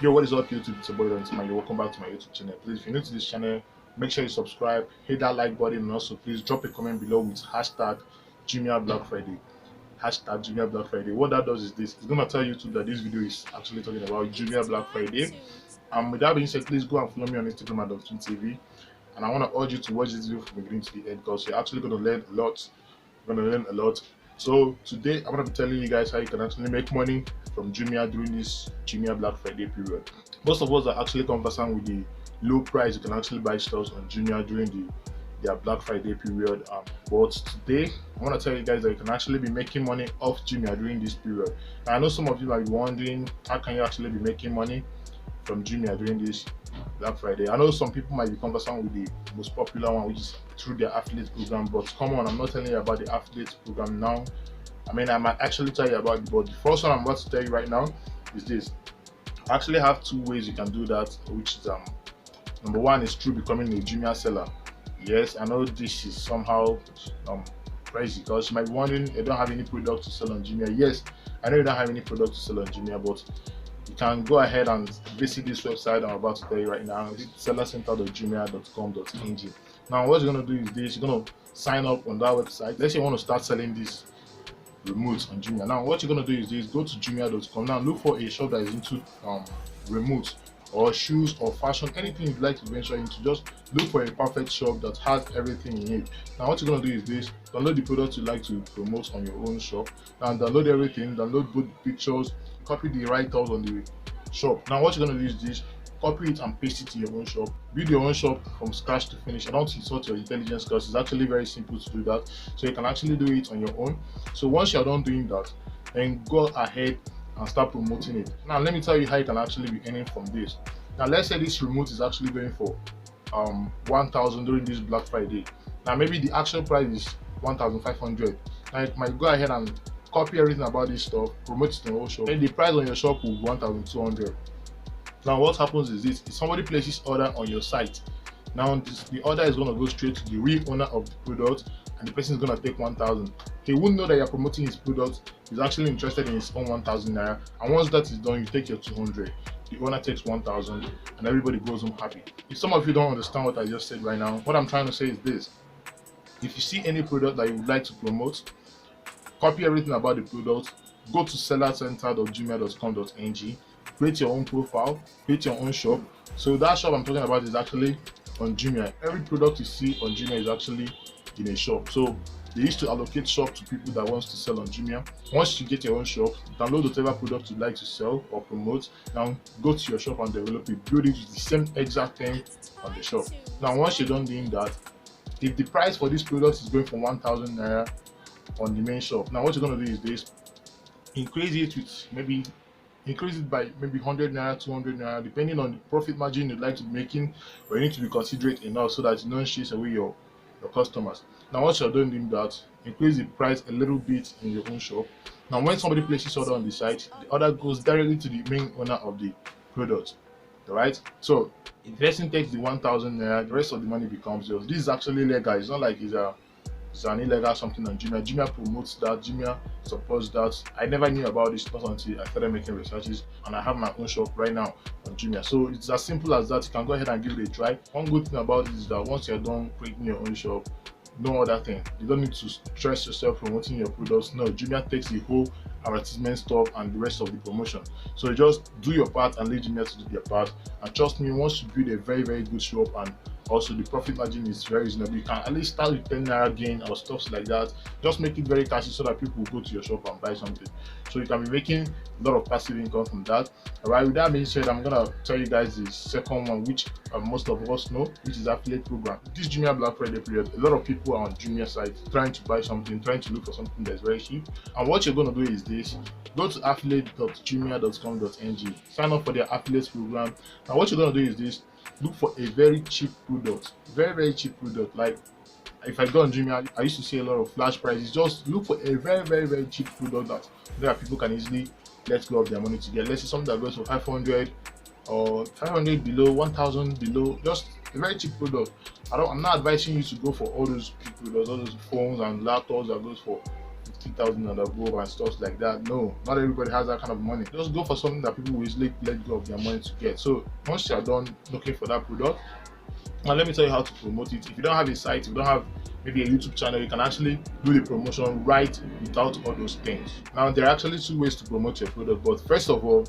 Yo, what is up, YouTube? It's your boy Dontimtv. Welcome back to my YouTube channel. Please, if you're new to this channel, make sure you subscribe, hit that like button, and also please drop a comment below with hashtag Jumia Black Friday. Hashtag Jumia Black Friday. What that does is this: it's gonna tell YouTube that this video is actually talking about Jumia Black Friday. With that being said, please go and follow me on Instagram at Dontimtv. And I want to urge you to watch this video from beginning to the end because you're actually gonna learn a lot. You're gonna learn a lot. So today I'm gonna be telling you guys how you can actually make money from Jumia during this Jumia Black Friday period. Most of us are actually conversant with the low price you can actually buy stores on Jumia during their Black Friday period. But today I want to tell you guys that you can actually be making money off Jumia during this period. Now, I know some of you might be wondering, how can you actually be making money from Jumia during this Black Friday? I know some people might be conversant with the most popular one, which is through their affiliate program, but come on, I'm not telling you about the affiliate program now. I mean, I might actually tell you about it, but the first one I'm about to tell you right now is this. I actually have two ways you can do that, which is number one is through becoming a Jumia seller. Yes, I know this is somehow crazy because you might be wondering, you don't have any product to sell on Jumia. Yes, I know you don't have any product to sell on Jumia, but you can go ahead and visit this website I'm about to tell you right now. It's sellercenter.jumia.com.ng. Now, what you're going to do is this: you're going to sign up on that website. Let's say you want to start selling this remote on Jumia. Now, what you're going to do is this: go to jumia.com. Now, look for a shop that is into remote or shoes or fashion, anything you'd like to venture into. Just look for a perfect shop that has everything in it. Now, what you're going to do is this: download the products you'd like to promote on your own shop, and download everything. Download good pictures, copy the write-ups on the shop. Now, what you're going to do is this: copy it and paste it to your own shop. Build your own shop from scratch to finish. I don't insult your intelligence because it's actually very simple to do that. So you can actually do it on your own. So once you're done doing that, then go ahead and start promoting it. Now, let me tell you how you can actually be earning from this. Now, let's say this remote is actually going for 1,000 during this Black Friday. Now, maybe the actual price is 1,500. Now, you might go ahead and copy everything about this stuff, promote it in your own shop, and the price on your shop will be 1,200. Now, what happens is this: if somebody places order on your site, now the order is going to go straight to the real owner of the product, and the person is going to take 1,000. He wouldn't know that you're promoting his product. He's actually interested in his own 1,000 naira, and once that is done, you take your 200. The owner takes 1,000, and everybody goes home happy. If some of you don't understand what I just said right now, what I'm trying to say is this: if you see any product that you would like to promote, copy everything about the product, go to sellercenter.jumia.com.ng, create your own profile, create your own shop. So that shop I'm talking about is actually on Jumia. Every product you see on Jumia is actually in a shop. So they used to allocate shop to people that wants to sell on Jumia. Once you get your own shop, download whatever product you'd like to sell or promote. Now go to your shop and develop it, build it with the same exact thing on the shop. Now, once you're done doing that, if the price for this product is going for 1,000 naira on the main shop, now what you're going to do is this: increase it by maybe 100 naira, 200 naira, depending on the profit margin you'd like to be making. But you need to be considerate enough so that you don't chase away your customers. Now, once you're done doing that, increase the price a little bit in your own shop. Now, when somebody places order on the site, the order goes directly to the main owner of the product. All right. So if the person takes the 1,000 naira, the rest of the money becomes yours. This is actually legal. It's not like it's an illegal something on Jumia. Jumia promotes that. Jumia supports that. I never knew about this not until I started making researches, and I have my own shop right now on Jumia. So it's as simple as that. You can go ahead and give it a try. One good thing about it is that once you're done creating your own shop, no other thing. You don't need to stress yourself promoting your products. No, Jumia takes the whole advertisement stuff and the rest of the promotion. So you just do your part and leave Jumia to do their part. And trust me, once you build a very, very good shop, and also the profit margin is very reasonable, you can at least start with 10 naira gain or stuff like that. Just make it very catchy so that people will go to your shop and buy something. So you can be making a lot of passive income from that. Alright, with that being said, I'm gonna tell you guys the second one, which most of us know, which is affiliate program. This Jumia Black Friday period, a lot of people are on Jumia site trying to buy something, trying to look for something that's very cheap. And what you're gonna do is this: go to affiliate.jumia.com.ng, sign up for their affiliate program. Now, what you're gonna do is this: look for a very cheap product, very cheap product. Like, if I go on Jumia, I used to see a lot of flash prices. Just look for a very cheap product that people can easily let go of their money to get. Let's say something that goes for 500 or 500 below, 1,000 below, just a very cheap product. I'm not advising you to go for all those cheap products, all those phones and laptops that goes for 50,000 and above and stuff like that. No, not everybody has that kind of money. Just go for something that people will easily let go of their money to get. So once you are done looking for that product, now let me tell you how to promote it. If you don't have a site, if you don't have maybe a YouTube channel, you can actually do the promotion right without all those things. Now there are actually two ways to promote your product, but first of all,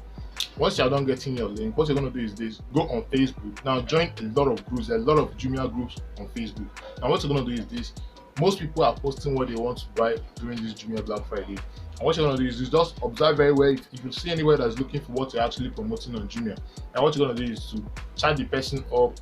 once you're done getting your link, what you're going to do is this: go on Facebook. Now join a lot of groups. There are a lot of Jumia groups on Facebook. Now what you're going to do is this: most people are posting what they want to buy during this Jumia Black Friday. And what you're going to do is just observe very well. If you see anywhere that's looking for what you're actually promoting on Jumia, and what you're going to do is to chat the person up,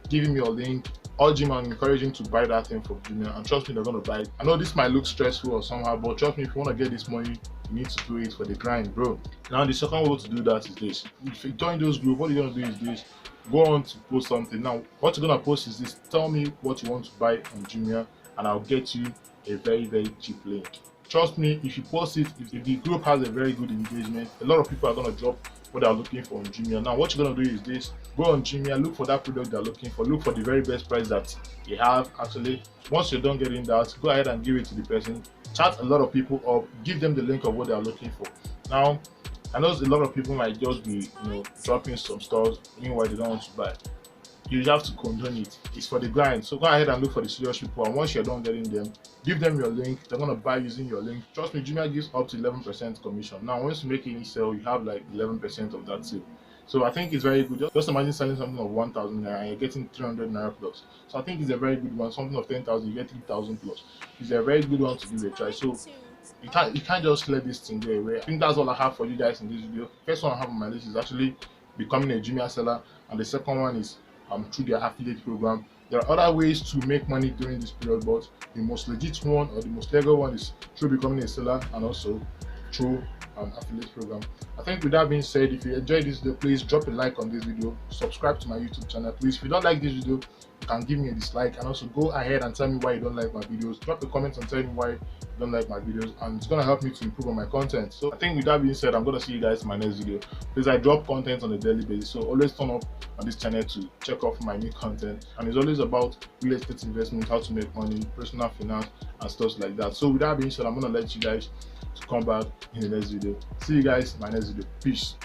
give him your link, urge him and encourage him to buy that thing from Jumia, and trust me, they're going to buy it. I know this might look stressful or somehow, but trust me, if you want to get this money, you need to do it for the grind, bro. Now the second way to do that is this: if you join those groups, what you're going to do is this: go on to post something. Now what you're going to post is this: tell me what you want to buy on Jumia and I'll get you a very, very cheap link. Trust me, if you post it, if the group has a very good engagement, a lot of people are going to drop what they're looking for on Jumia. Now what you're going to do is this: go on Jumia, look for that product they're looking for, look for the very best price that they have. Actually, once you're done getting that, go ahead and give it to the person, chat a lot of people up, give them the link of what they're looking for. Now I know a lot of people might just be dropping some stores meanwhile they don't want to buy. You have to condone it. It's for the grind. So go ahead and look for the serious people, and once you're done getting them, give them your link. They're gonna buy using your link. Trust me, Jumia gives up to 11% commission. Now once you make any sale, you have like 11% of that sale. So I think it's very good. Just imagine selling something of 1,000 naira and you're getting 300 naira plus. So I think it's a very good one. Something of 10,000, you get 3,000 plus. It's a very good one to give a try. So you can't just let this thing go away. I think that's all I have for you guys in this video. First one I have on my list is actually becoming a Jumia seller, and the second one is through their affiliate program. There are other ways to make money during this period, but the most legit one or the most legal one is through becoming a seller and also through affiliate program. I think with that being said, if you enjoyed this video, please drop a like on this video, subscribe to my YouTube channel. Please, if you don't like this video, you can give me a dislike, and also go ahead and tell me why you don't like my videos. Drop a comment and tell me why you don't like my videos, and it's gonna help me to improve on my content. So I think with that being said, I'm gonna see you guys in my next video. Please, I drop content on a daily basis, so always turn up on this channel to check out my new content, and it's always about real estate investment, how to make money, personal finance and stuff like that. So with that being said, I'm gonna let you guys to come back in the next video. See you guys in my next video. Peace.